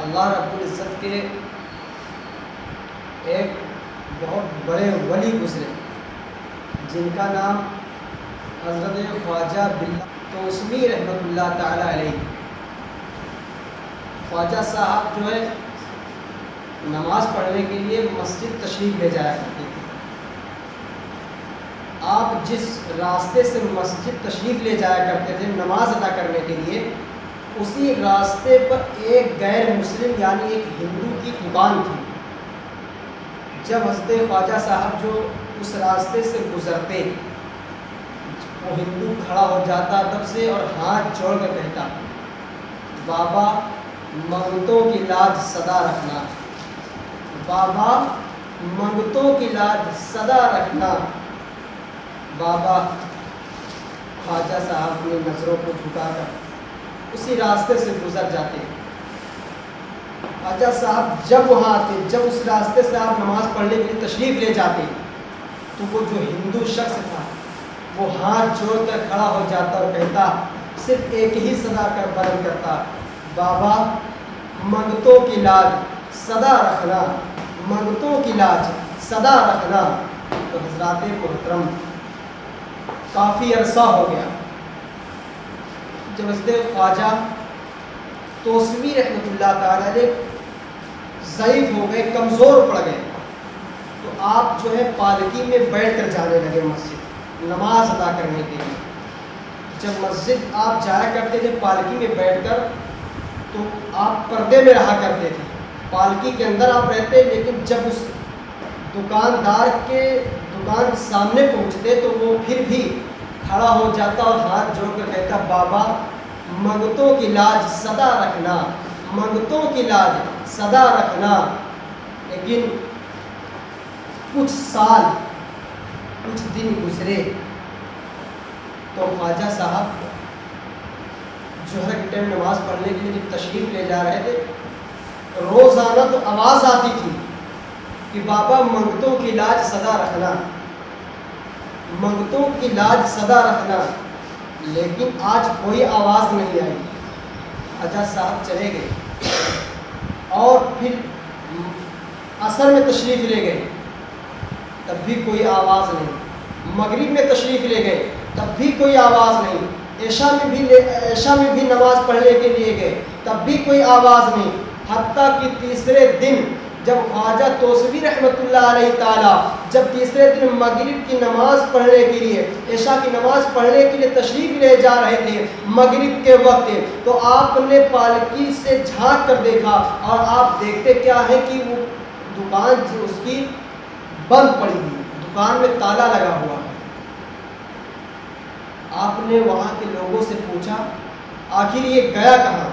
اللہ رب العزت کے ایک بہت بڑے ولی گزرے جن کا نام حضرت خواجہ بلّہ توسوی رحمۃ اللہ تعالی علیہ۔ خواجہ صاحب جو ہے نماز پڑھنے کے لیے مسجد تشریف لے جایا کرتے تھے۔ آپ جس راستے سے مسجد تشریف لے جایا کرتے تھے نماز ادا کرنے کے لیے، اسی راستے پر ایک غیر مسلم یعنی ایک ہندو کی دکان تھی۔ جب حضرت خواجہ صاحب جو اس راستے سے گزرتے، وہ ہندو کھڑا ہو جاتا تب سے اور ہاتھ جوڑ کر کہتا، بابا منگتوں کی لاج سدا رکھنا، بابا منگتوں کی لاج سدا رکھنا۔ بابا خواجہ صاحب اپنی نظروں کو جھکا کر اسی راستے سے گزر جاتے۔ خواجہ صاحب جب وہاں آتے، جب اس راستے سے آپ نماز پڑھنے کے لیے تشریف لے جاتے، تو وہ جو ہندو شخص تھا وہ ہاتھ جوڑ کر کھڑا ہو جاتا اور کہتا، صرف ایک ہی صدا کر بلند کرتا، بابا منگتوں کی لاج سدا رکھنا، منگتوں کی لاج سدا رکھنا۔ تو حضرات محترم کافی عرصہ ہو گیا جب حضرت خواجہ توسوی رحمۃ اللہ تعالی علیہ ضعیف ہو گئے، کمزور پڑ گئے، تو آپ جو ہے پالکی میں بیٹھ کر جانے لگے مسجد نماز ادا کرنے کے لیے۔ جب مسجد آپ جایا کرتے تھے پالکی میں بیٹھ کر، تو آپ پردے میں رہا کرتے تھے، پالکی کے اندر آپ رہتے، لیکن جب اس دکاندار کے دکان کے سامنے پہنچتے تو وہ پھر بھی کھڑا ہو جاتا اور ہاتھ جوڑ کر کہتا، بابا منگتوں کی لاج سدا رکھنا، منگتوں کی لاج سدا رکھنا۔ لیکن کچھ سال کچھ دن گزرے تو خواجہ صاحب جوہر کے ٹائم نماز پڑھنے کے لیے جب تشریف لے جا رہے تھے، روزانہ تو آواز آتی تھی کہ بابا منگتوں کی لاج سدا رکھنا، منگتوں کی لاج سدا رکھنا، لیکن آج کوئی آواز نہیں آئی۔ خواجہ صاحب چلے گئے اور پھر عصر میں تشریف لے گئے، تب بھی کوئی آواز نہیں۔ مغرب میں تشریف لے گئے، تب بھی کوئی آواز نہیں۔ عشاء میں بھی نماز پڑھنے کے لیے گئے، تب بھی کوئی آواز نہیں۔ حتیٰ کہ تیسرے دن جب خواجہ توسوی رحمۃ اللہ علیہ تعالیٰ جب تیسرے دن مغرب کی نماز پڑھنے کے لیے، عشاء کی نماز پڑھنے کے لیے تشریف لے جا رہے تھے مغرب کے وقت، تو آپ نے پالکی سے جھانک کر دیکھا، اور آپ دیکھتے کیا ہے کہ وہ دکان جو اس کی بند پڑی ہوئی، دکان میں تالا لگا ہوا ہے۔ آپ نے وہاں کے لوگوں سے پوچھا، آخر یہ گیا کہاں؟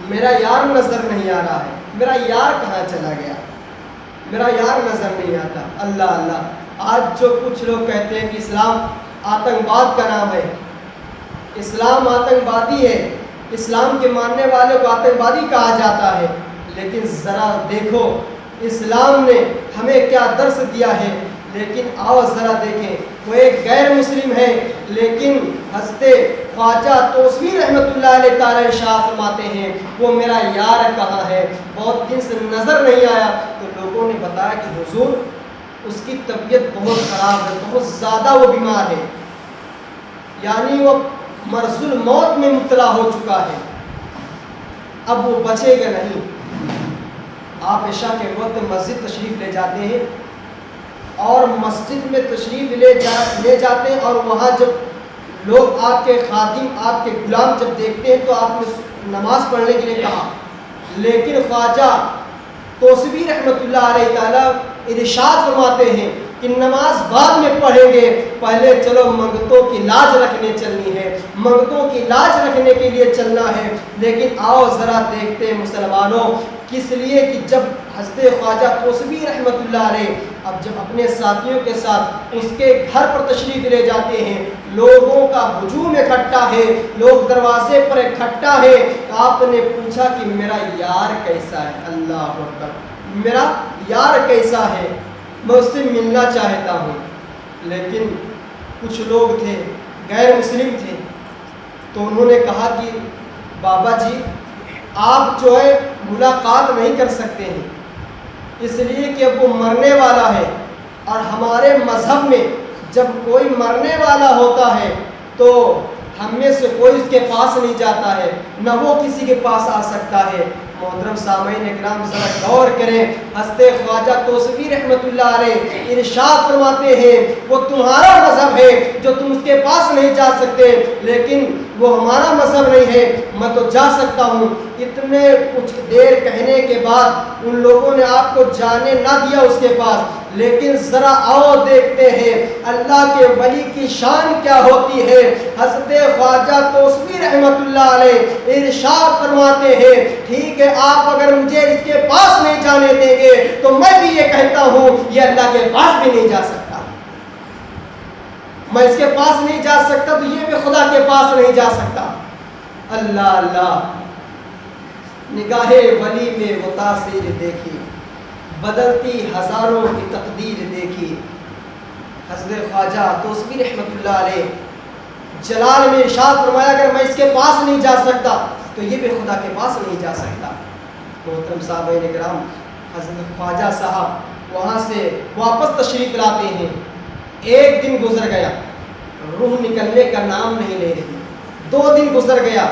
میرا یار نظر نہیں آ رہا ہے، میرا یار کہاں چلا گیا؟ میرا یار نظر نہیں آتا۔ اللہ اللہ، آج جو کچھ لوگ کہتے ہیں کہ اسلام آتنکواد کا نام ہے، اسلام آتنکوادی ہے، اسلام کے ماننے والے کو آتنکوادی کہا جاتا ہے، لیکن ذرا دیکھو اسلام نے ہمیں کیا درس دیا ہے۔ لیکن آؤ ذرا دیکھیں، وہ ایک غیر مسلم ہے، لیکن حضرت خواجہ توسوی رحمۃ اللہ علیہ تعالی ارشاد فرماتے ہیں، وہ میرا یار کہاں ہے؟ بہت دن سے نظر نہیں آیا۔ تو لوگوں نے بتایا کہ حضور اس کی طبیعت بہت خراب ہے، بہت زیادہ وہ بیمار ہے، یعنی وہ مرض الموت میں مبتلا ہو چکا ہے، اب وہ بچے گا نہیں۔ آپ عشاء کے وقت مسجد تشریف لے جاتے ہیں، اور مسجد میں تشریف لے جاتے ہیں، اور وہاں جب لوگ آپ کے خادم، آپ کے غلام جب دیکھتے ہیں تو آپ نے نماز پڑھنے کے لیے کہا، لیکن خواجہ توسوی رحمۃ اللہ علیہ تعالیٰ ارشاد فرماتے ہیں کہ نماز بعد میں پڑھیں گے، پہلے چلو منگتوں کی لاج رکھنے چلنی ہے، منگتوں کی لاج رکھنے کے لیے چلنا ہے۔ لیکن آؤ ذرا دیکھتے ہیں مسلمانوں، کس لیے کہ جب حضرت خواجہ توسوی رحمۃ اللہ علیہ اب جب اپنے ساتھیوں کے ساتھ اس کے گھر پر تشریف لے جاتے ہیں، لوگوں کا ہجوم اکٹھا ہے، لوگ دروازے پر اکٹھا ہے، آپ نے پوچھا کہ میرا یار کیسا ہے؟ اللہ اکبر، میرا یار کیسا ہے؟ میں اس سے ملنا چاہتا ہوں۔ لیکن کچھ لوگ تھے غیر مسلم تھے، تو انہوں نے کہا کہ بابا جی آپ جو ہے ملاقات نہیں کر سکتے ہیں، اس لیے کہ وہ مرنے والا ہے، اور ہمارے مذہب میں جب کوئی مرنے والا ہوتا ہے تو ہم میں سے کوئی اس کے پاس نہیں جاتا ہے، نہ وہ کسی کے پاس آ سکتا ہے۔ محترم سامعین اکرام ذرا غور کریں، حضرت خواجہ توسیفی رحمۃ اللہ علیہ ارشاد فرماتے ہیں وہ تمہارا مذہب ہے جو تم اس کے پاس نہیں جا سکتے، لیکن وہ ہمارا مذہب نہیں ہے، میں تو جا سکتا ہوں۔ اتنے کچھ دیر کہنے کے بعد ان لوگوں نے آپ کو جانے نہ دیا اس کے پاس، لیکن ذرا آؤ دیکھتے ہیں اللہ کے ولی کی شان کیا ہوتی ہے۔ حضرت خواجہ توسیفی رحمۃ اللہ علیہ ارشاد فرماتے ہیں ٹھیک ہے آپ اگر مجھے اس کے پاس نہیں جانے دیں گے تو میں بھی یہ کہتا ہوں یہ اللہ کے پاس بھی نہیں جا سکتا، میں اس کے پاس نہیں جا سکتا تو یہ بھی خدا کے پاس نہیں جا سکتا۔ اللہ اللہ، نگاہ ولی میں وہ تاثیر دیکھی، بدلتی ہزاروں کی تقدیر دیکھی۔ حضرت خواجہ توسیفی رحمۃ اللہ علیہ جلال میں ارشاد فرمایا اگر میں اس کے پاس نہیں جا سکتا تو یہ بھی خدا کے پاس نہیں جا سکتا۔ محترم صاحبین کرام، حضرت خواجہ صاحب وہاں سے واپس تشریف لاتے ہیں، ایک دن گزر گیا، روح نکلنے کا نام نہیں لے رہی، 2 دن گزر گیا،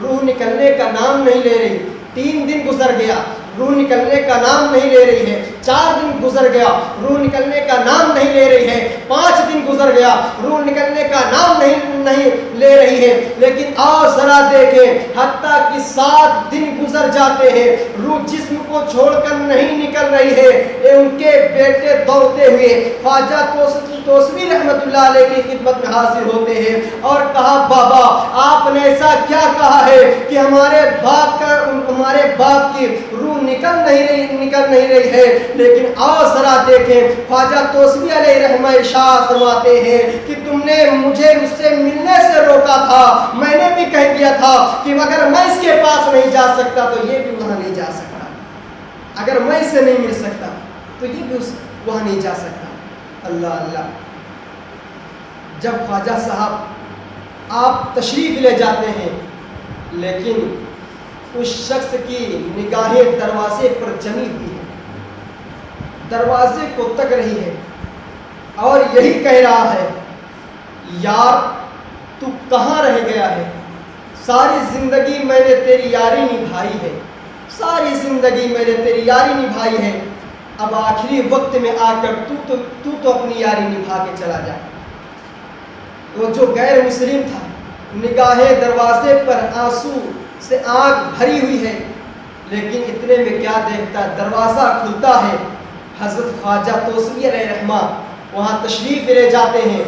روح نکلنے کا نام نہیں لے رہی، 3 دن گزر گیا، روح نکلنے کا نام نہیں لے رہی ہے، 4 دن گزر گیا، روح نکلنے کا نام نہیں لے رہی ہے، 5 دن گزر گیا، روح نکلنے کا نام نہیں لے رہی ہے، لیکن آؤ ذرا دیکھیں حتیٰ کہ 7 دن گزر جاتے ہیں، روح جسم کو چھوڑ کر نہیں نکل رہی ہے۔ ان کے بیٹے دوڑتے ہوئے خواجہ توسیفی رحمۃ اللہ علیہ کی خدمت میں حاضر ہوتے ہیں اور کہا بابا آپ نے ایسا کیا کہا ہے کہ ہمارے باپ کی روح نکل نہیں رہی ہے، لیکن آؤ ذرا دیکھیں۔ خواجہ توسیفی علیہ رحمہ ارشاد فرماتے ہیں کہ تم نے مجھے اس سے ملنے سے روکا تھا، میں نے بھی کہہ دیا تھا کہ اگر میں اس کے پاس نہیں جا سکتا تو یہ بھی وہاں نہیں جا سکتا، اگر میں اس سے نہیں مل سکتا تو یہ بھی وہاں نہیں جا سکتا۔ اللہ اللہ، جب خواجہ صاحب آپ تشریف لے جاتے ہیں لیکن اس شخص کی نگاہیں دروازے پر جمی ہوئی ہے، دروازے کو تک رہی ہے اور یہی کہہ رہا ہے یار تو کہاں رہ گیا ہے، ساری زندگی میں نے تیری یاری نبھائی ہے، ساری زندگی میں نے تیری یاری نبھائی ہے، اب آخری وقت میں آ کر تو اپنی یاری نبھا کے چلا جا۔ وہ جو غیر مسلم تھا نگاہیں دروازے پر آنسو سے آنکھ بھری ہوئی ہے، لیکن اتنے میں کیا دیکھتا دروازہ کھلتا ہے، حضرت خواجہ توسیفی علیہ رحمہ وہاں تشریف لے جاتے ہیں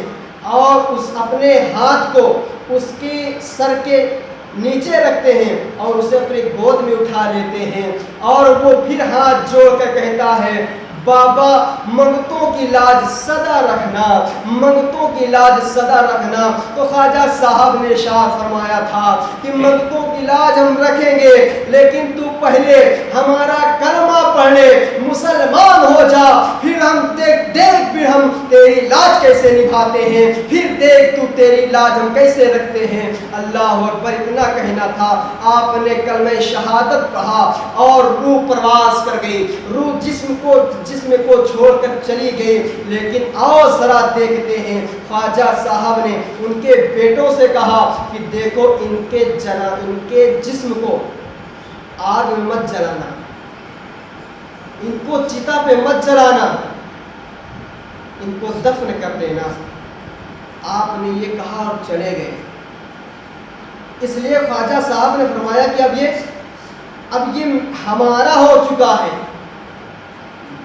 اور اس اپنے ہاتھ کو اس کے سر کے نیچے رکھتے ہیں اور اسے اپنی گود میں اٹھا لیتے ہیں اور وہ پھر ہاتھ جوڑ کر کہتا ہے بابا منگتوں کی لاج صدا رکھنا، منگتوں کی لاج صدا رکھنا۔ تو خواجہ صاحب نے ارشاد فرمایا تھا کہ منگتوں کی لاج ہم رکھیں گے لیکن تو پہلے ہمارا کلمہ پڑھ لے، مسلمان ہو جا، پھر ہم دیکھ پھر ہم تیری لاج کیسے نبھاتے ہیں، پھر دیکھ تو تیری لاج ہم کیسے رکھتے ہیں۔ اللہ اکبر، اتنا کہنا تھا، آپ نے کلمہ شہادت کہا اور روح پرواز کر گئی، روح جسم کو چھوڑ کر چلی گئی۔ لیکن آؤ ذرا دیکھتے ہیں، خواجہ صاحب نے ان کے بیٹوں سے کہا کہ دیکھو ان کے جسم کو آگ میں مت جلانا، ان کو چتا پہ مت جلانا، ان کو دفن کر دینا۔ آپ نے یہ کہا اور چلے گئے۔ اس لیے خواجہ صاحب نے فرمایا کہ اب یہ ہمارا ہو چکا ہے۔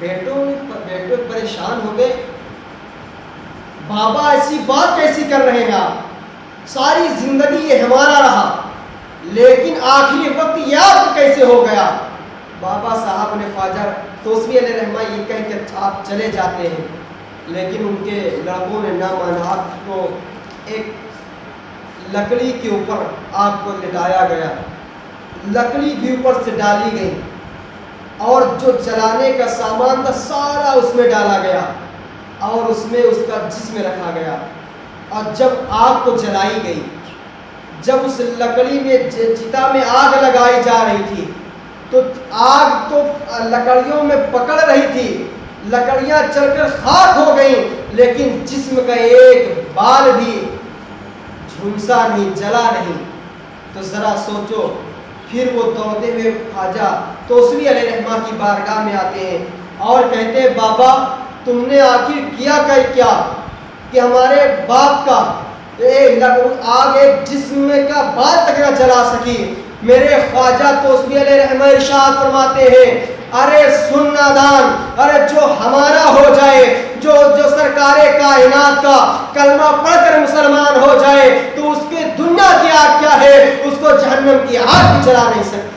بیٹے پریشان ہو گئے، بابا ایسی بات کیسی کر رہے ہیں آپ، ساری زندگی یہ ہمارا رہا لیکن آخری وقت یہ آپ کیسے ہو گیا۔ بابا صاحب نے خواجہ توسیفی علیہ رحمہ یہ کہہ کہ آپ چلے جاتے ہیں، لیکن ان کے لڑکوں نے نہ مانا۔ آپ کو ایک لکڑی کے اوپر آپ کو لٹایا گیا، لکڑی بھی اوپر سے ڈالی گئی اور جو جلانے کا سامان تھا سارا اس میں ڈالا گیا اور اس میں اس کا جسم رکھا گیا، اور جب آگ کو جلائی گئی جب اس لکڑی میں چتا میں آگ لگائی جا رہی تھی تو آگ تو لکڑیوں میں پکڑ رہی تھی، لکڑیاں چل کر خاک ہو گئیں، لیکن جسم کا ایک بال بھی جھنسا نہیں، جلا نہیں۔ تو ذرا سوچو، پھر وہ دوڑتے ہوئے خواجہ توسوی علیہ رحمہ کی بارگاہ میں آتے ہیں اور کہتے ہیں بابا تم نے آخر کیا کیا کہ ہمارے باپ کا آگ ایک جسم کا بال تک نہ جلا سکی۔ میرے خواجہ توسوی علیہ رحمہ ارشاد فرماتے ہیں ارے سن نادان، ارے جو ہمارا ہو جائے، جو سرکار کائنات کا کلمہ پڑھ کر مسلمان ہو جائے تو اس کے دنیا کی آگ کیا ہے، اس کو جہنم کی آگ بھی جلا نہیں سکتی۔